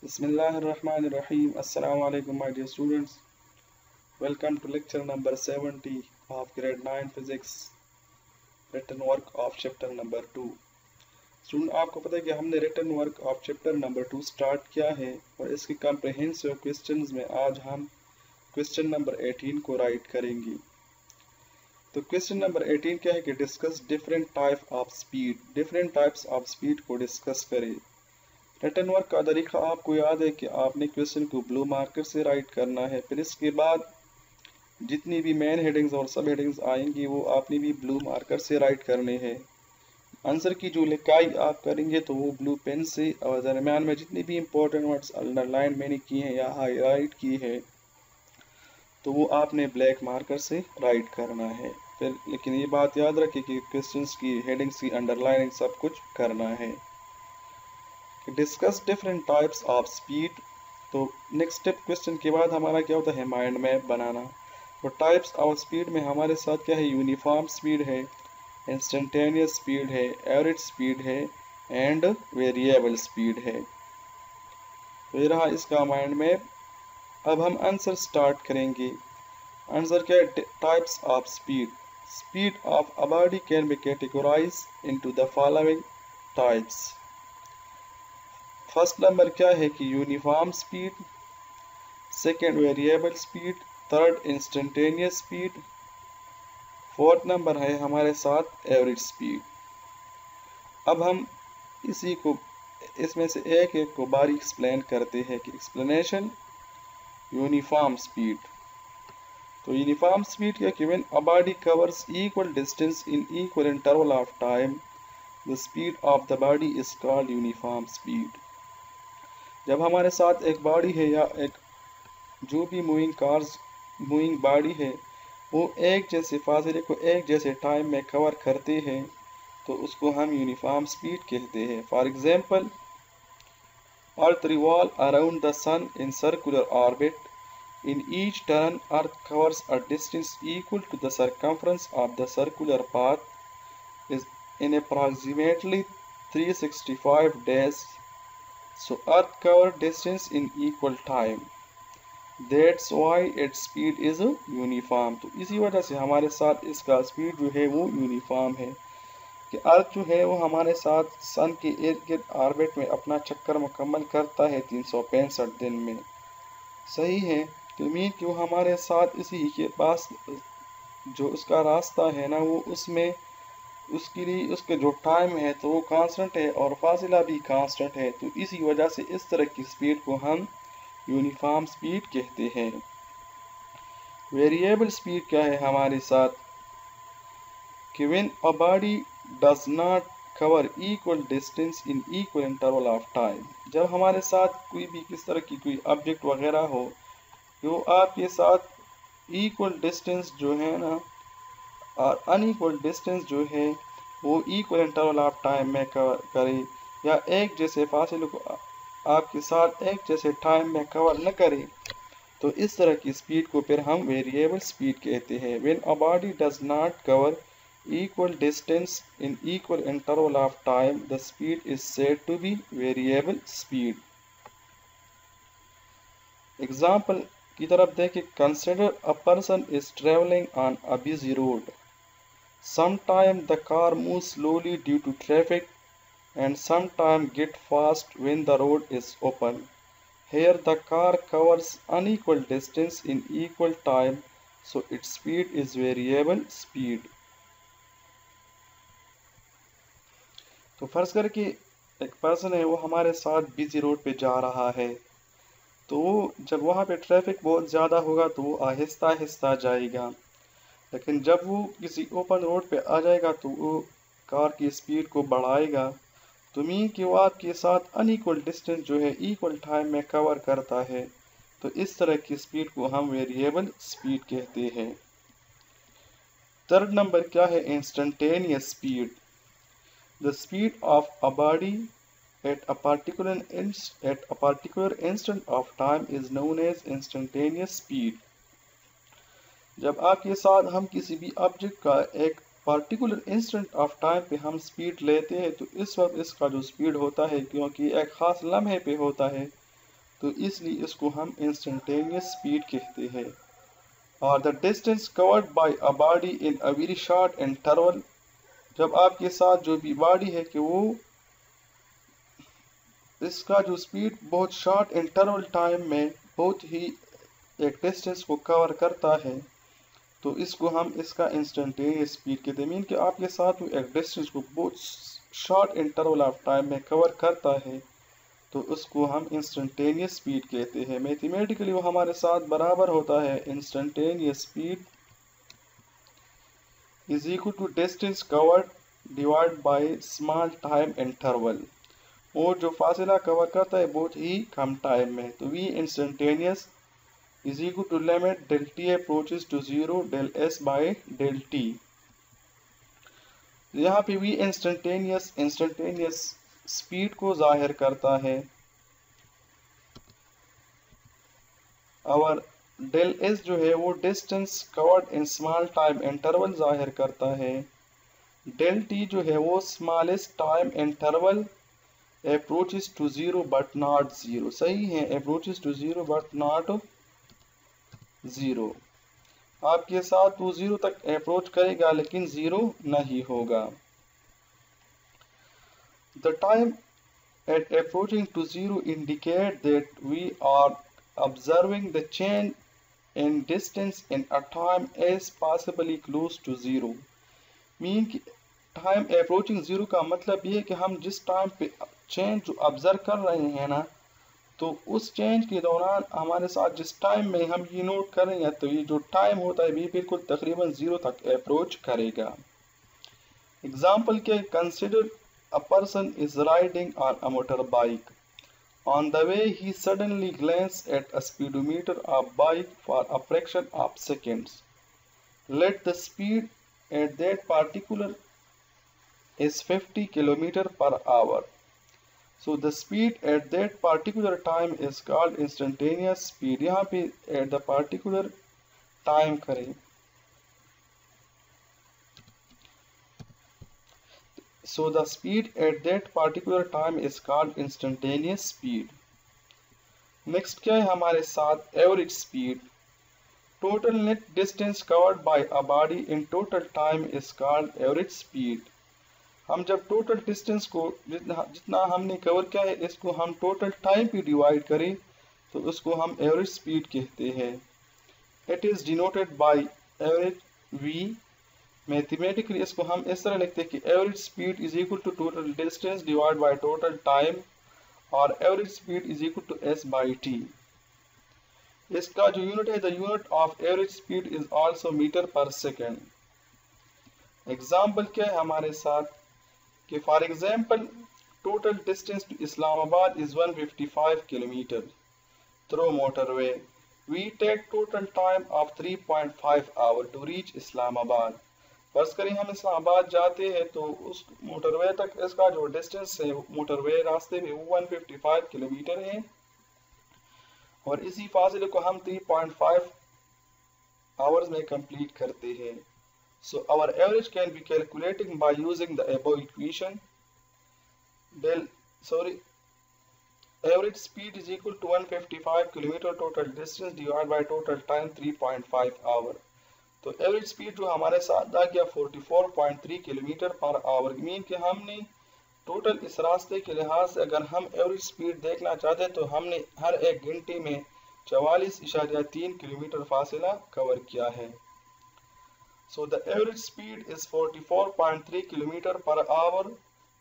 Bismillahirrahmanirrahim. Assalamu alaikum, my dear students. Welcome to lecture number 70 of grade 9 physics, written work of chapter number 2. Student, आपको पता है कि हमने written work of chapter number 2 start किया है और इसके कॉम्प्रिहेंसिव क्वेश्चंस में आज हम क्वेश्चन नंबर 18 को राइट करेंगे। तो क्वेश्चन नंबर 18 क्या है कि discuss different type of speed. Different types of speed को डिस्कस करें। रिटन वर्क का तरीका आपको याद है कि आपने क्वेश्चन को ब्लू मार्कर से राइट करना है, फिर इसके बाद जितनी भी मेन हेडिंग्स और सब हेडिंग्स आएंगी वो आपने भी ब्लू मार्कर से राइट करने हैं। आंसर की जो लिखाई आप करेंगे तो वो ब्लू पेन से, और दरमियान में जितनी भी इंपॉर्टेंट वर्ड्स अंडरलाइन मैंने किए हैं या हाईलाइट की है तो वो आपने ब्लैक मार्कर से राइट करना है। फिर लेकिन ये बात याद रखें कि क्वेश्चंस की हेडिंग्स की अंडरलाइनिंग सब कुछ करना है। Discuss different types of speed. तो नेक्स्ट स्टेप क्वेश्चन के बाद हमारा क्या होता है, माइंड मैप बनाना। तो टाइप्स ऑफ स्पीड में हमारे साथ क्या है, यूनिफॉर्म स्पीड है, इंस्टेंटेनियस स्पीड है, एवरेज स्पीड है एंड वेरिएबल स्पीड है। तो ये रहा इसका माइंड मैप। अब हम आंसर स्टार्ट करेंगे। आंसर क्या है, types of speed. Speed of a body can be categorise into the following types. First number क्या है कि uniform speed, second variable speed, third instantaneous speed, fourth number है हमारे साथ एवरेज स्पीड। अब हम इसी को इसमें से एक एक को बारी एक्सप्लेन करते हैं कि एक्सप्लेनेशन यूनिफॉर्म स्पीड। तो यूनिफॉर्म स्पीड क्या कि when a body covers equal distance in equal interval of time the speed of the body is called uniform speed. जब हमारे साथ एक बॉडी है या एक जो भी मूविंग बॉडी है वो एक जैसे फासले को एक जैसे टाइम में कवर करते हैं तो उसको हम यूनिफॉर्म स्पीड कहते हैं। For example, earth revolve around the sun in circular orbit. In each turn earth covers a distance equal to the circumference of the circular path is in approximately 365 days. So Earth covered distance in equal time. That's why its speed is uniform. तो इसी वजह से हमारे साथ इसका speed जो है वो यूनिफॉर्म है कि अर्थ जो है वो हमारे साथ सन के इर्द गिर्द ऑर्बिट में अपना चक्कर मुकम्मल करता है 365 दिन में। सही है, तो मीन कि वो हमारे साथ इसी के पास जो उसका रास्ता है ना वो उसमें उसके लिए उसके जो टाइम है तो वो कांस्टेंट है और फासला भी कांस्टेंट है। तो इसी वजह से इस तरह की स्पीड को हम यूनिफॉर्म स्पीड कहते हैं। वेरिएबल स्पीड क्या है हमारे साथ कि when a body does not cover equal distance in equal interval of time. जब हमारे साथ कोई भी किस तरह की कोई ऑब्जेक्ट वगैरह हो तो आपके साथ इक्वल डिस्टेंस जो है ना और अनइक्वल डिस्टेंस जो है वो इक्वल इंटरवल ऑफ टाइम में कवर करे या एक जैसे फासले को आपके साथ एक जैसे टाइम में कवर न करे तो इस तरह की स्पीड को फिर हम वेरिएबल स्पीड कहते हैं। When a body does not cover equal distance in equal interval of time the speed is said to be variable speed. Example की तरफ देखें, consider a person is travelling on a busy road. Sometimes the car moves slowly due to traffic and sometimes get fast when the road is open. Here the car covers unequal distance in equal time, so its speed is variable speed. तो फर्ज कर कि एक person है वो हमारे साथ busy road पे जा रहा है, तो जब वहाँ पे ट्रैफिक बहुत ज़्यादा होगा तो वो आहिस्ता आहिस्ता जाएगा, लेकिन जब वो किसी ओपन रोड पे आ जाएगा तो वो कार की स्पीड को बढ़ाएगा। तो मीन कि वो आपके साथ अनइक्वल डिस्टेंस जो है इक्वल टाइम में कवर करता है, तो इस तरह की स्पीड को हम वेरिएबल स्पीड कहते हैं। थर्ड नंबर क्या है, instantaneous speed. The speed of a body at a particular instant of time is known as instantaneous speed. जब आपके साथ हम किसी भी ऑब्जेक्ट का एक पार्टिकुलर इंस्टेंट ऑफ टाइम पे हम स्पीड लेते हैं तो इस वक्त इसका जो स्पीड होता है, क्योंकि एक ख़ास लम्हे पे होता है, तो इसलिए इसको हम इंस्टेंटेनियस स्पीड कहते हैं। और the distance covered by a body in a very short interval, जब आपके साथ जो भी बॉडी है कि वो इसका जो स्पीड बहुत शॉर्ट इंटरवल टाइम में बहुत ही एक डिस्टेंस को कवर करता है, तो इसको हम इसका इंस्टेंटेनियस स्पीड कहते हैं। मीन कि आपके साथ वो एक डिस्टेंस को बहुत शॉर्ट इंटरवल ऑफ टाइम में कवर करता है, तो उसको हम इंस्टेंटेनियस स्पीड कहते हैं। मैथमेटिकली वो हमारे साथ बराबर होता है instantaneous speed is equal to distance covered divide by small time interval, और जो फासला कवर करता है बहुत ही कम टाइम में। तो we instantaneous is equal to limit del t approaches to 0 del s by del t। यहाँ पे भी इंस्टेंटेनियस स्पीड को जाहिर करता है, और del s जो है वो distance covered in small time interval जाहिर करता है। del t जो है वो smallest time interval approaches to 0 but not 0, सही है, approaches to 0 but not 0। आपके साथ वो 0 तक अप्रोच करेगा लेकिन 0 नहीं होगा। The time at approaching to 0 indicate that we are observing the change in distance in a time as possibly close to 0। Mean कि टाइम अप्रोचिंग 0 का मतलब ये है कि हम जिस टाइम पे चेंज जो ऑब्जर्व कर रहे हैं ना, तो उस चेंज के दौरान हमारे साथ जिस टाइम में हम ये नोट कर रहे हैं, तो ये जो टाइम होता है ये बिल्कुल तकरीबन 0 तक अप्रोच करेगा। एग्जाम्पल के consider a person is riding on a motor bike, on the way he suddenly glans at a speedometer of bike for a fraction of seconds, let the speed at that particular is 50 km per hour. So the speed at that particular time is called instantaneous speed। यहाँ पे at the particular time करें, so the speed at that particular time is called instantaneous speed। Next क्या है हमारे साथ average speed। Total net distance covered by a body in total time is called average speed। हम जब total distance को जितना हमने कवर किया है इसको हम टोटल टाइम पे डिवाइड करें, तो उसको हम एवरेज स्पीड कहते हैं। It is denoted by average V. Mathematically इसको हम इस तरह लिखते हैं कि average speed is equal to total distance divide by total time, और average speed is equal to S by T. इसका जो यूनिट है, the unit of average speed is also metre per second. Example क्या है हमारे साथ कि for example total distance to Islamabad is 155 kilometre through motorway. We take total time of 3.5 hour to reach Islamabad. फर्ज करें हम इस्लामाबाद जाते हैं, तो उस मोटरवे तक इसका जो डिस्टेंस है मोटरवे रास्ते में वो 155 किलोमीटर है, और इसी फासले को हम 3.5 आवर्स में कंप्लीट करते हैं। So our average can be calculated by using the above equation. Average speed is equal to 155 km total distance divided by total time 3.5 hour। तो एवरेज स्पीड जो हमारे साथ आ गया 44.3 किलोमीटर पर आवर। मीन कि हमने total इस रास्ते के लिहाज से अगर हम एवरेज स्पीड देखना चाहते हैं, तो हमने हर एक घंटे में 44.3 किलोमीटर फासला कवर किया है। So the average speed is 44.3 km per hour.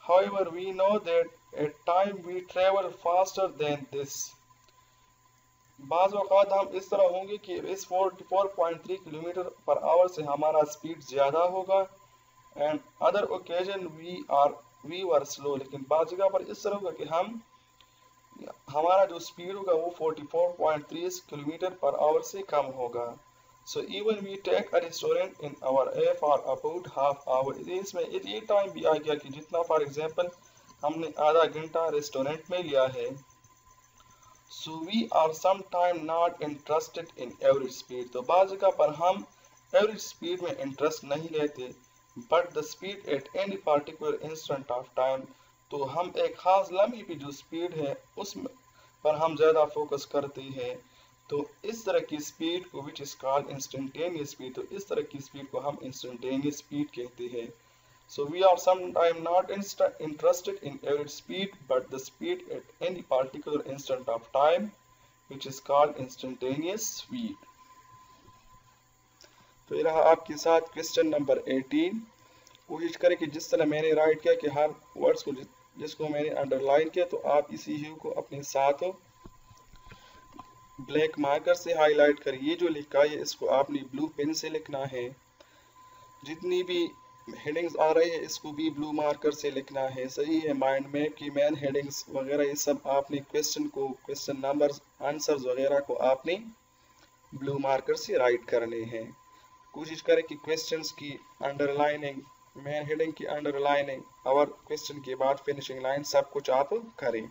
However, we know that at time we travel faster than this। बाज़ औक़ात हम इस तरह होंगे कि इस 44.3 किलोमीटर पर आवर से हमारा स्पीड ज़्यादा होगा, and other occasion we were slow. लेकिन बाज़ जगह पर इस तरह होगा कि हमारा जो स्पीड होगा वो 44.3 किलोमीटर पर आवर से कम होगा। So even we take a restaurant in our A for about half hour। इसमें ये टाइम भी आ गया कि जितना फॉर एग्जांपल हमने आधा घंटा रेस्टोरेंट में लिया है। So we are sometime not interested in average speed। तो बाज़ जगह पर हम एवरेज स्पीड में इंटरेस्ट नहीं लेते, but the speed at any particular instant of time। तो हम एक खास लम्हे की जो स्पीड है उस पर हम ज़्यादा फोकस करते हैं। तो इस तरह की स्पीड को which is called instantaneous speed, तो इस तरह की स्पीड को हम इंस्टेंटेनियस स्पीड कहते हैं। So we are sometimes not interested in average speed, but the speed at any particular instant of time, which is called instantaneous speed. तो ये रहा आपके साथ क्वेश्चन नंबर 18। कोशिश करें कि जिस तरह मैंने राइट किया कि हर वर्ड्स को जिसको मैंने अंडरलाइन किया, तो आप इसी ह्यू को अपने साथ ब्लैक मार्कर से हाईलाइट करें। ये जो लिखा है इसको आपने ब्लू पेन से लिखना है। जितनी भी हेडिंग्स आ रही है इसको भी ब्लू मार्कर से लिखना है। सही है माइंड में कि मेन हेडिंग्स वगैरह ये सब आपने क्वेश्चन नंबर्स आंसर्स वगैरह को आपने ब्लू मार्कर से राइट करने हैं। कोशिश करें कि क्वेश्चंस की अंडरलाइनिंग, मेन हेडिंग की अंडरलाइनिंग और क्वेश्चन के बाद फिनिशिंग लाइन सब कुछ आप करें।